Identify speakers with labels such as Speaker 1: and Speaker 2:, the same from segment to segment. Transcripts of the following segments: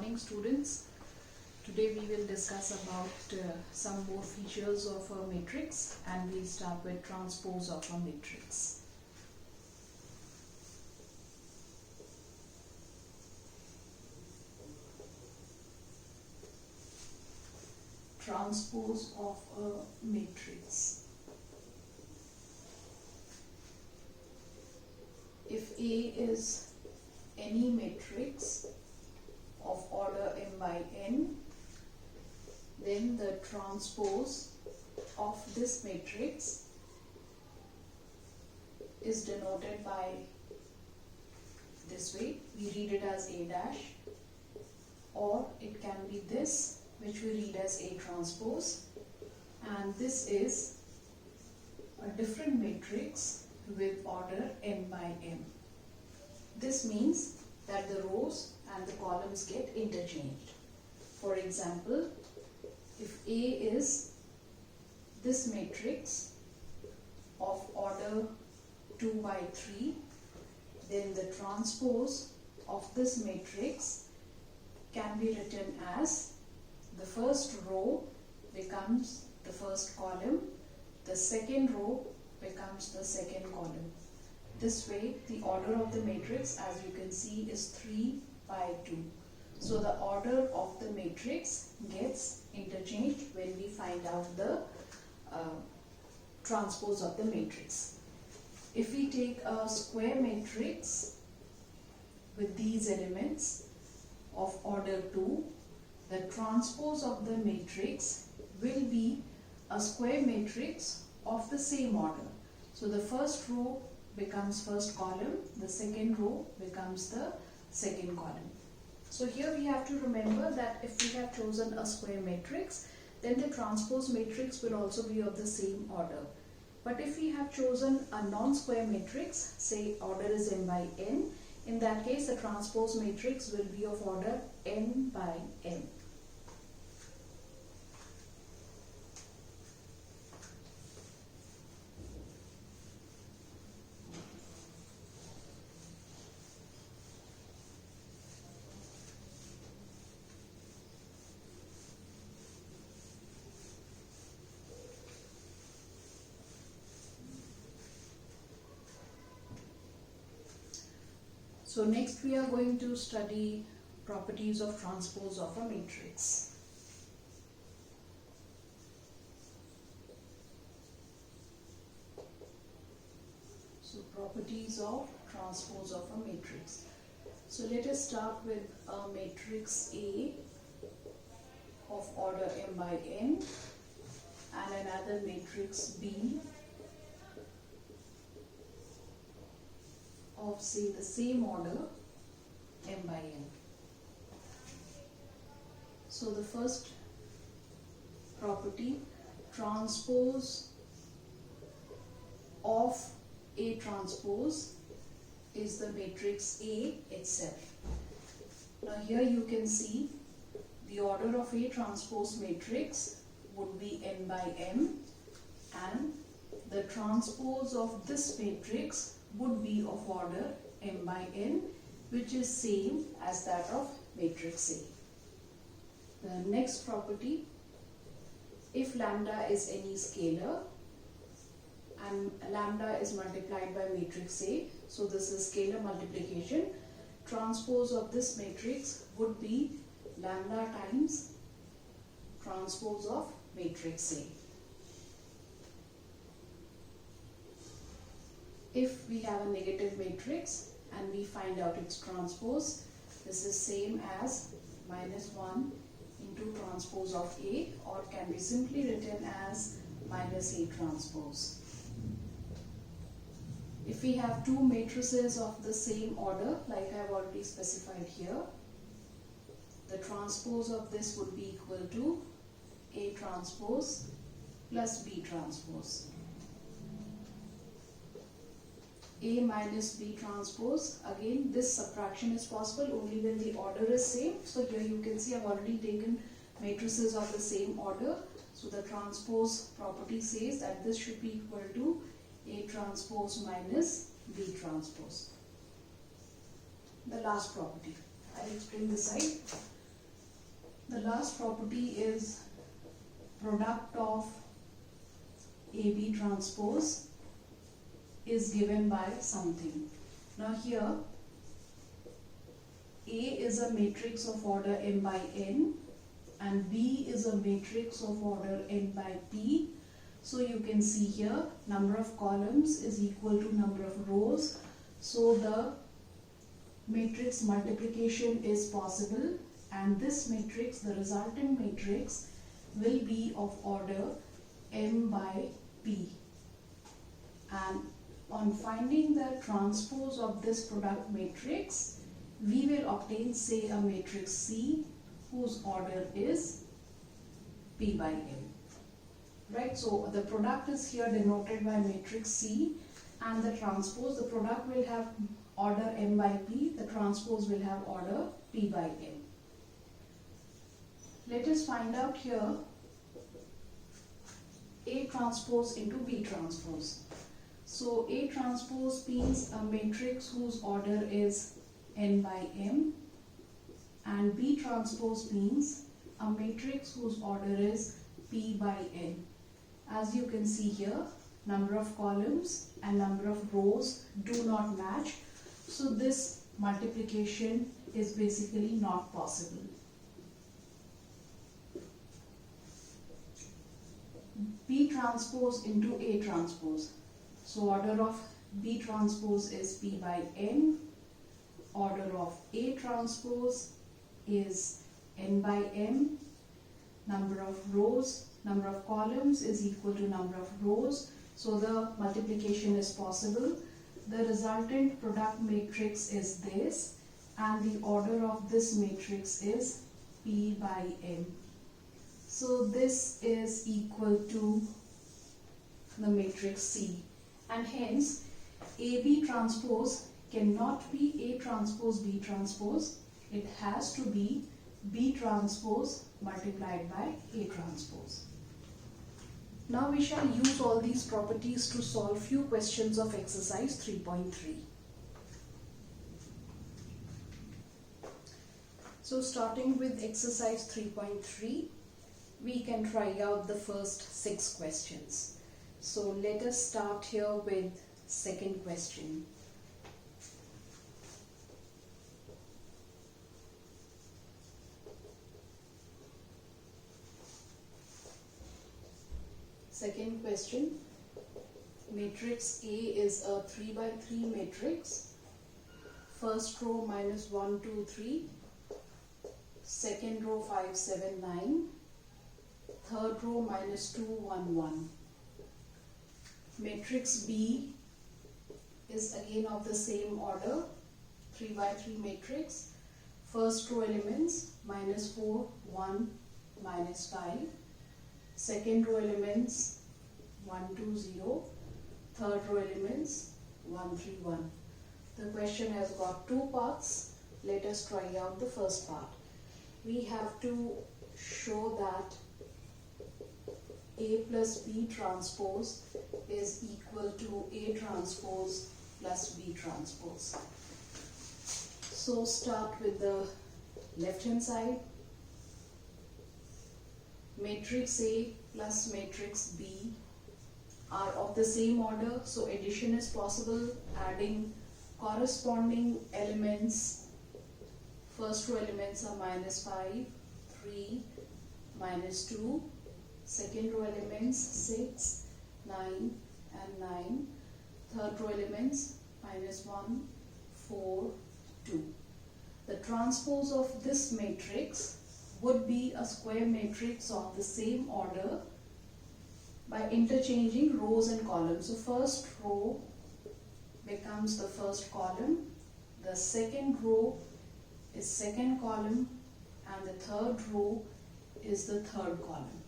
Speaker 1: morning, students. Today we will discuss about some more features of a matrix, and we'll start with transpose of a matrix. Transpose of a matrix. If A is any matrix of order m by n, then the transpose of this matrix is denoted by this way. We read it as A dash, or it can be this, which we read as A transpose, and this is a different matrix with order m by m. This means that the rows and the columns get interchanged. For example, if A is this matrix of order 2 by 3, then the transpose of this matrix can be written as the first row becomes the first column, the second row becomes the second column. This way, the order of the matrix, as you can see, is 3 by 2. So the order of the matrix gets interchanged when we find out the transpose of the matrix. If we take a square matrix with these elements of order 2, the transpose of the matrix will be a square matrix of the same order. So the first row becomes first column, the second row becomes the second column. So here we have to remember that if we have chosen a square matrix, then the transpose matrix will also be of the same order. But if we have chosen a non-square matrix, say order is m by n, in that case the transpose matrix will be of order n by m. So next we are going to study properties of transpose of a matrix. So properties of transpose of a matrix. So let us start with a matrix A of order m by n and another matrix B of, say, the same order m by n. So the first property, transpose of A transpose, is the matrix A itself. Now here you can see the order of A transpose matrix would be n by m, and the transpose of this matrix would be of order m by n, which is same as that of matrix A. The next property, if lambda is any scalar and lambda is multiplied by matrix A, so this is scalar multiplication, transpose of this matrix would be lambda times transpose of matrix A. If we have a negative matrix and we find out its transpose, this is same as -1 into transpose of A, or can be simply written as -A transpose. If we have two matrices of the same order, like I have already specified here, the transpose of this would be equal to A transpose plus B transpose. A minus B transpose, again this subtraction is possible only when the order is same. So here you can see I have already taken matrices of the same order. So the transpose property says that this should be equal to A transpose minus B transpose. The last property, I'll explain this side. The last property is product of AB transpose is given by something. Now here A is a matrix of order m by n and B is a matrix of order n by p. So you can see here number of columns is equal to number of rows. So the matrix multiplication is possible, and this matrix, the resultant matrix, will be of order m by p. And on finding the transpose of this product matrix, we will obtain, say, a matrix C whose order is p by m. Right, so the product is here denoted by matrix C, and the transpose, the product will have order m by p, the transpose will have order p by m. Let us find out here A transpose into B transpose. So A transpose means a matrix whose order is n by m, and B transpose means a matrix whose order is p by n. As you can see here, number of columns and number of rows do not match, so this multiplication is basically not possible. B transpose into A transpose. So order of B transpose is p by n, order of A transpose is n by m, number of rows, number of columns is equal to number of rows, so the multiplication is possible. The resultant product matrix is this, and the order of this matrix is p by m. So this is equal to the matrix C, and hence AB transpose cannot be A transpose B transpose. It has to be B transpose multiplied by A transpose. Now we shall use all these properties to solve few questions of exercise 3.3. So starting with exercise 3.3, we can try out the first 6 questions. So let us start here with second question. Second question, matrix A is a 3 by 3 matrix. First row minus 1, 2, 3. Second row 5, 7, 9. Third row minus 2, 1, 1. Matrix B is again of the same order, 3 by 3 matrix. First row elements minus 4, 1, minus 5. Second row elements 1, 2, 0. Third row elements 1, 3, 1. The question has got 2 parts. Let us try out the first part. We have to show that A plus B transpose is equal to A transpose plus B transpose. So start with the left hand side. Matrix A plus matrix B are of the same order, so addition is possible, adding corresponding elements. First row elements are minus 5, 3, minus 2. Second row elements 6, 9 and 9. Third row elements minus 1, 4, 2. The transpose of this matrix would be a square matrix of the same order by interchanging rows and columns. So first row becomes the first column, the second row is second column, and the third row is the third column.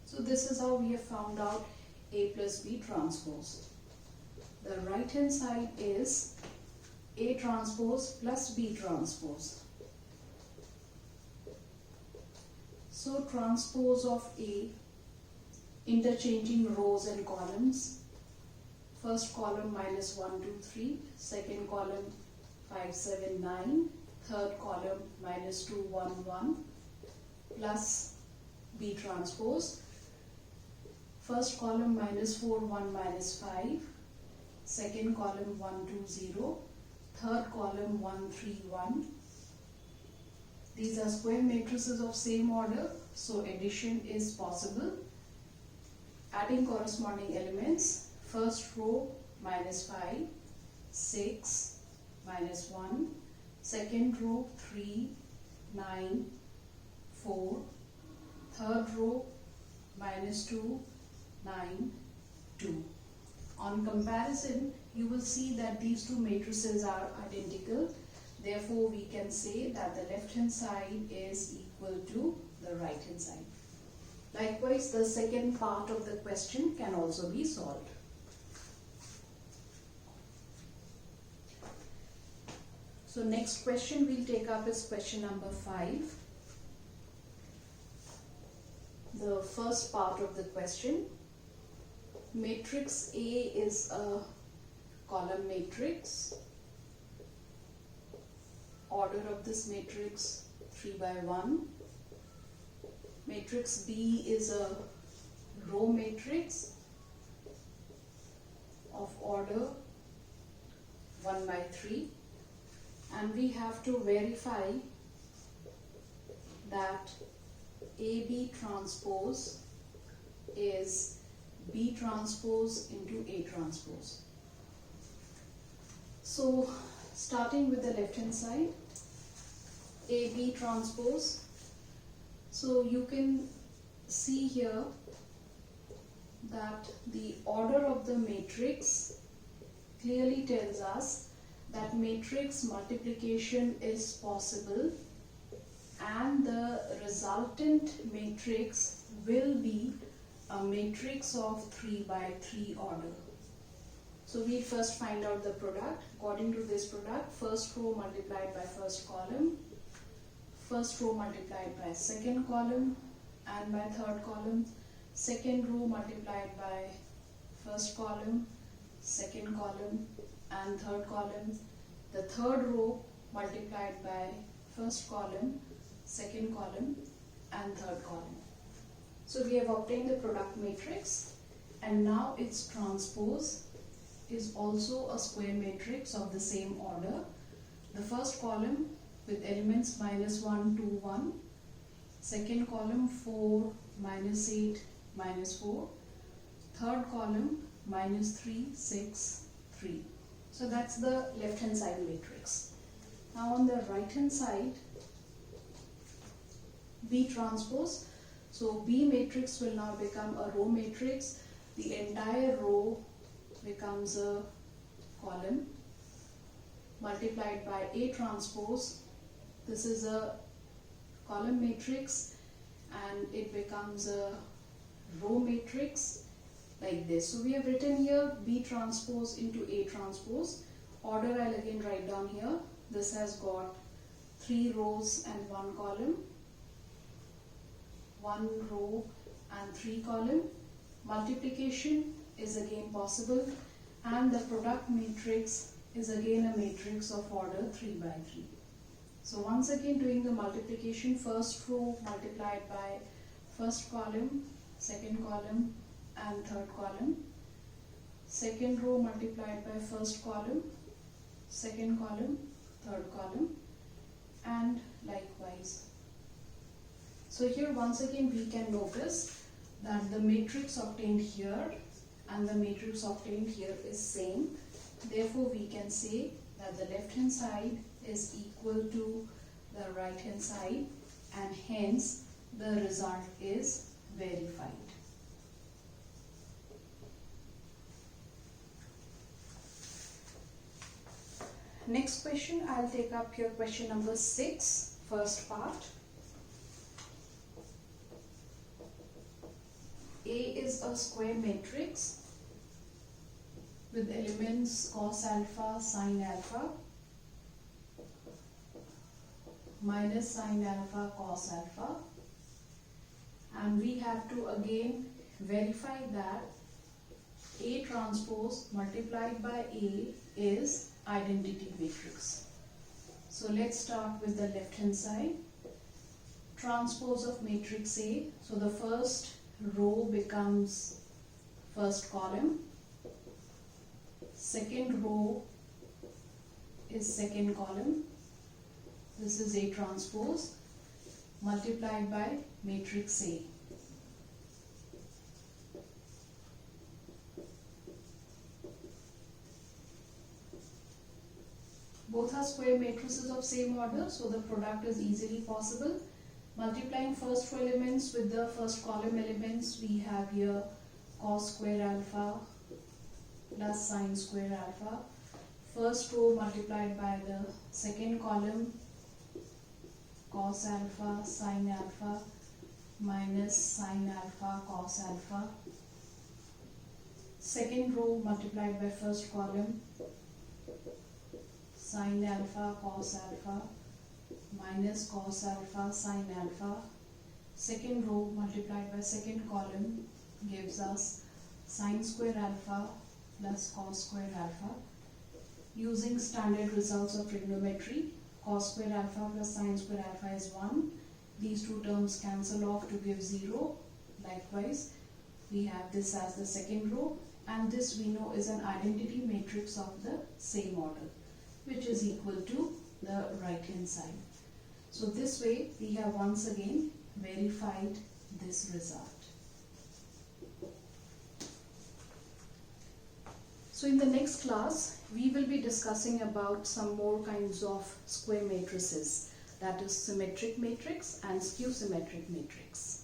Speaker 1: So this is how we have found out A plus B transpose. The right hand side is A transpose plus B transpose. So transpose of A, interchanging rows and columns. First column minus 1, 2, 3. Second column 5, 7, 9. Third column minus 2, 1, 1. plus B transpose. First column -4, 1, -5. Second column 1, 2, 0. Third column 1, 3, 1. These are square matrices of same order, so addition is possible. Adding corresponding elements, first row -5, 6, -1, second row 3, 9, 4, third row -2, 9, 2. On comparison, you will see that these two matrices are identical. Therefore, we can say that the left hand side is equal to the right hand side. Likewise, the second part of the question can also be solved. So next question we'll take up is question number 5. The first part of the question. Matrix A is a column matrix. Order of this matrix 3 by 1. Matrix B is a row matrix of order 1 by 3. And we have to verify that AB transpose is B transpose into A transpose. So starting with the left hand side, AB transpose. So you can see here that the order of the matrix clearly tells us that matrix multiplication is possible and the resultant matrix will be a matrix of 3 by 3 order. So we first find out the product. According to this product, first row multiplied by first column, first row multiplied by second column and by third column, second row multiplied by first column, second column and third column, the third row multiplied by first column, second column and third column. So we have obtained the product matrix, and now its transpose is also a square matrix of the same order. The first column with elements -1, 2, 1, second column 4, -8, -4, third column -3, 6, 3. So that's the left hand side matrix. Now on the right hand side, B transpose. So B matrix will now become a row matrix. The entire row becomes a column multiplied by A transpose. This is a column matrix and it becomes a row matrix like this. So we have written here B transpose into A transpose. Order I'll again write down here. This has got 3 rows and 1 column. 1 row and 3 column. Multiplication is again possible and the product matrix is again a matrix of order 3 by 3. So once again doing the multiplication, first row multiplied by first column, second column and third column. Second row multiplied by first column, second column, third column and likewise. So here once again we can notice that the matrix obtained here and the matrix obtained here is same. Therefore we can say that the left hand side is equal to the right hand side and hence the result is verified. Next question, I'll take up here question number 6, first part. A is a square matrix with elements cos alpha, sin alpha, minus sin alpha, cos alpha, and we have to again verify that A transpose multiplied by A is identity matrix. So let's start with the left hand side. transpose of matrix A. So the first row becomes first column, second row is second column. This is A transpose multiplied by matrix A. Both are square matrices of same order, so the product is easily possible. Multiplying first row elements with the first column elements, we have here cos square alpha plus sin square alpha. First row multiplied by the second column, cos alpha sin alpha minus sin alpha cos alpha. Second row multiplied by first column, sin alpha cos alpha minus cos alpha sin alpha. Second row multiplied by second column gives us sin square alpha plus cos square alpha. Using standard results of trigonometry, cos square alpha plus sin square alpha is 1. These two terms cancel off to give 0. Likewise, we have this as the second row, and this we know is an identity matrix of the same order, which is equal to the right hand side. So this way we have once again verified this result. So in the next class we will be discussing about some more kinds of square matrices, that is symmetric matrix and skew symmetric matrix.